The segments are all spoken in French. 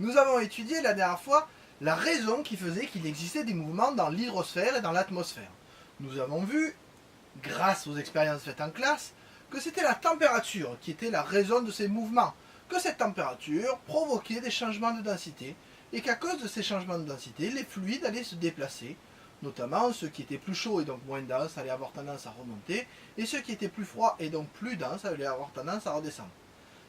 Nous avons étudié la dernière fois la raison qui faisait qu'il existait des mouvements dans l'hydrosphère et dans l'atmosphère. Nous avons vu, grâce aux expériences faites en classe, que c'était la température qui était la raison de ces mouvements, que cette température provoquait des changements de densité et qu'à cause de ces changements de densité, les fluides allaient se déplacer, notamment ceux qui étaient plus chauds et donc moins denses allaient avoir tendance à remonter, et ceux qui étaient plus froids et donc plus denses allaient avoir tendance à redescendre.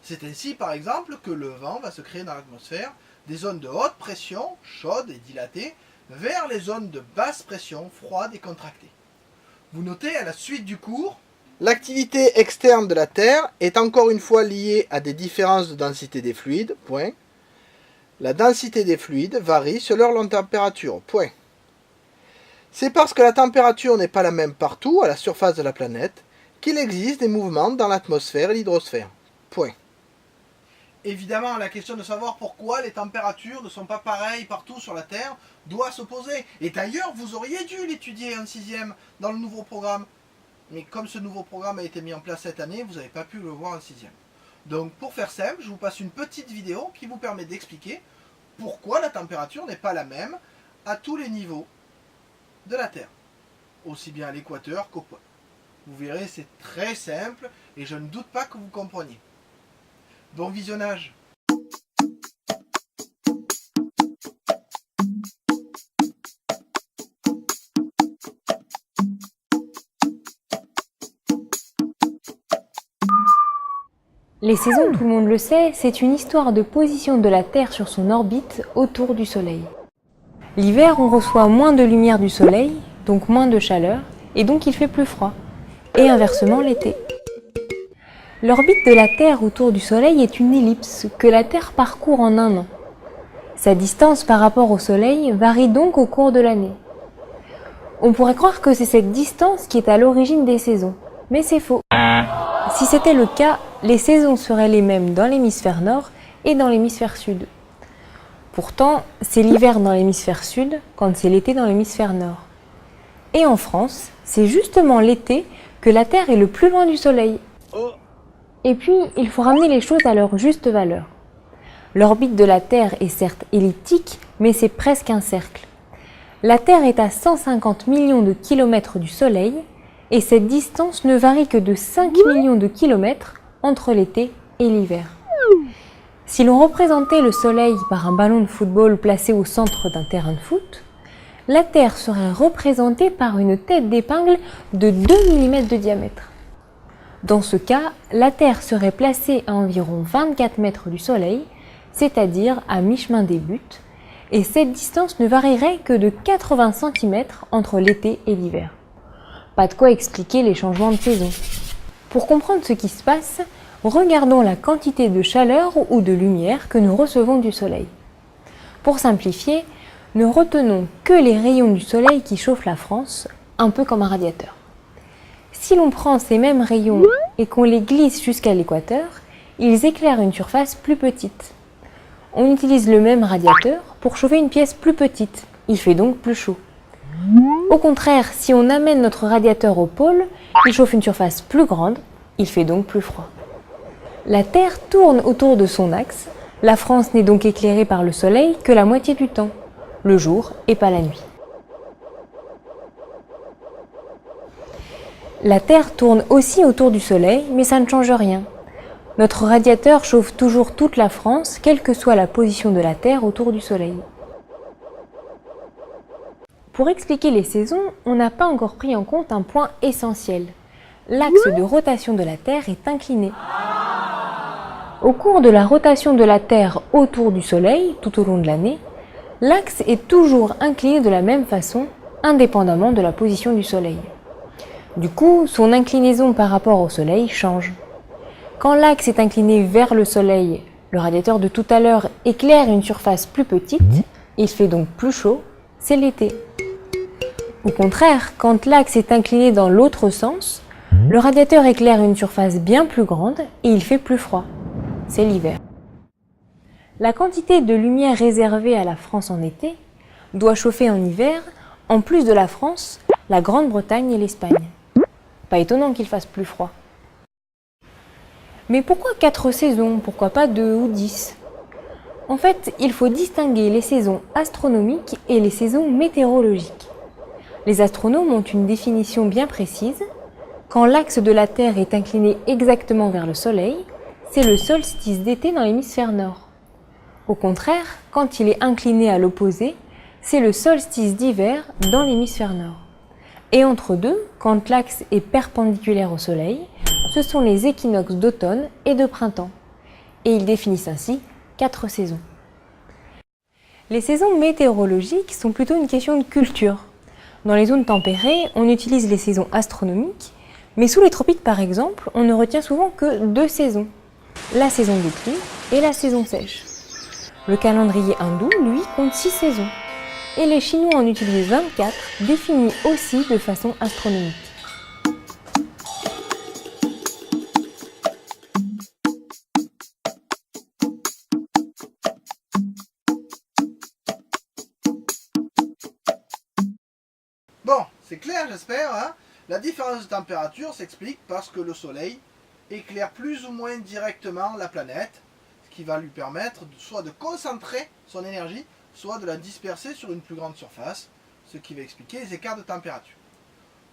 C'est ainsi par exemple que le vent va se créer dans l'atmosphère des zones de haute pression, chaudes et dilatées, vers les zones de basse pression, froides et contractées. Vous notez à la suite du cours, l'activité externe de la Terre est encore une fois liée à des différences de densité des fluides, point. La densité des fluides varie selon leur température, point. C'est parce que la température n'est pas la même partout à la surface de la planète qu'il existe des mouvements dans l'atmosphère et l'hydrosphère, point. Évidemment, la question de savoir pourquoi les températures ne sont pas pareilles partout sur la Terre doit se poser. Et d'ailleurs, vous auriez dû l'étudier en 6e dans le nouveau programme. Mais comme ce nouveau programme a été mis en place cette année, vous n'avez pas pu le voir en 6e. Donc pour faire simple, je vous passe une petite vidéo qui vous permet d'expliquer pourquoi la température n'est pas la même à tous les niveaux de la Terre, aussi bien à l'équateur qu'au pôle. Vous verrez, c'est très simple et je ne doute pas que vous compreniez. Bon visionnage. Les saisons, tout le monde le sait, c'est une histoire de position de la Terre sur son orbite autour du Soleil. L'hiver, on reçoit moins de lumière du Soleil, donc moins de chaleur, et donc il fait plus froid. Et inversement l'été. L'orbite de la Terre autour du Soleil est une ellipse que la Terre parcourt en un an. Sa distance par rapport au Soleil varie donc au cours de l'année. On pourrait croire que c'est cette distance qui est à l'origine des saisons, mais c'est faux. Si c'était le cas, les saisons seraient les mêmes dans l'hémisphère nord et dans l'hémisphère sud. Pourtant, c'est l'hiver dans l'hémisphère sud quand c'est l'été dans l'hémisphère nord. Et en France, c'est justement l'été que la Terre est le plus loin du Soleil. Et puis, il faut ramener les choses à leur juste valeur. L'orbite de la Terre est certes elliptique, mais c'est presque un cercle. La Terre est à 150 millions de kilomètres du Soleil, et cette distance ne varie que de 5 millions de kilomètres entre l'été et l'hiver. Si l'on représentait le Soleil par un ballon de football placé au centre d'un terrain de foot, la Terre serait représentée par une tête d'épingle de 2 mm de diamètre. Dans ce cas, la Terre serait placée à environ 24 mètres du Soleil, c'est-à-dire à mi-chemin des buts, et cette distance ne varierait que de 80 cm entre l'été et l'hiver. Pas de quoi expliquer les changements de saison. Pour comprendre ce qui se passe, regardons la quantité de chaleur ou de lumière que nous recevons du Soleil. Pour simplifier, ne retenons que les rayons du Soleil qui chauffent la France, un peu comme un radiateur. Si l'on prend ces mêmes rayons et qu'on les glisse jusqu'à l'équateur, ils éclairent une surface plus petite. On utilise le même radiateur pour chauffer une pièce plus petite, il fait donc plus chaud. Au contraire, si on amène notre radiateur au pôle, il chauffe une surface plus grande, il fait donc plus froid. La Terre tourne autour de son axe, la France n'est donc éclairée par le Soleil que la moitié du temps, le jour et pas la nuit. La Terre tourne aussi autour du Soleil, mais ça ne change rien. Notre radiateur chauffe toujours toute la France, quelle que soit la position de la Terre autour du Soleil. Pour expliquer les saisons, on n'a pas encore pris en compte un point essentiel. L'axe de rotation de la Terre est incliné. Au cours de la rotation de la Terre autour du Soleil, tout au long de l'année, l'axe est toujours incliné de la même façon, indépendamment de la position du Soleil. Du coup, son inclinaison par rapport au Soleil change. Quand l'axe est incliné vers le Soleil, le radiateur de tout à l'heure éclaire une surface plus petite, il fait donc plus chaud, c'est l'été. Au contraire, quand l'axe est incliné dans l'autre sens, le radiateur éclaire une surface bien plus grande et il fait plus froid, c'est l'hiver. La quantité de lumière réservée à la France en été doit chauffer en hiver, en plus de la France, la Grande-Bretagne et l'Espagne. Pas étonnant qu'il fasse plus froid. Mais pourquoi 4 saisons? Pourquoi pas 2 ou 10? En fait, il faut distinguer les saisons astronomiques et les saisons météorologiques. Les astronomes ont une définition bien précise. Quand l'axe de la Terre est incliné exactement vers le Soleil, c'est le solstice d'été dans l'hémisphère nord. Au contraire, quand il est incliné à l'opposé, c'est le solstice d'hiver dans l'hémisphère nord. Et entre deux, quand l'axe est perpendiculaire au Soleil, ce sont les équinoxes d'automne et de printemps. Et ils définissent ainsi 4 saisons. Les saisons météorologiques sont plutôt une question de culture. Dans les zones tempérées, on utilise les saisons astronomiques, mais sous les tropiques par exemple, on ne retient souvent que 2 saisons, la saison des pluies et la saison sèche. Le calendrier hindou, lui, compte 6 saisons, et les Chinois en utilisent 24, définis aussi de façon astronomique. Bon, c'est clair j'espère, hein. La différence de température s'explique parce que le Soleil éclaire plus ou moins directement la planète, ce qui va lui permettre soit de concentrer son énergie, soit de la disperser sur une plus grande surface, ce qui va expliquer les écarts de température.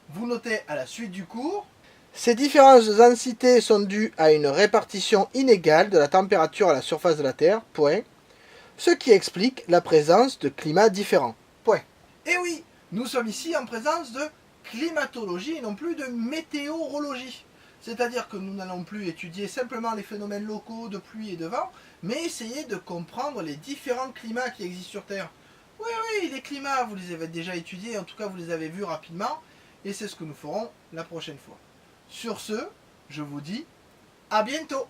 Vous notez à la suite du cours, ces différences de densité sont dues à une répartition inégale de la température à la surface de la Terre, point, ce qui explique la présence de climats différents, point. Et oui, nous sommes ici en présence de climatologie et non plus de météorologie. C'est-à-dire que nous n'allons plus étudier simplement les phénomènes locaux de pluie et de vent, mais essayer de comprendre les différents climats qui existent sur Terre. Oui, les climats, vous les avez déjà étudiés, en tout cas vous les avez vus rapidement, et c'est ce que nous ferons la prochaine fois. Sur ce, je vous dis à bientôt.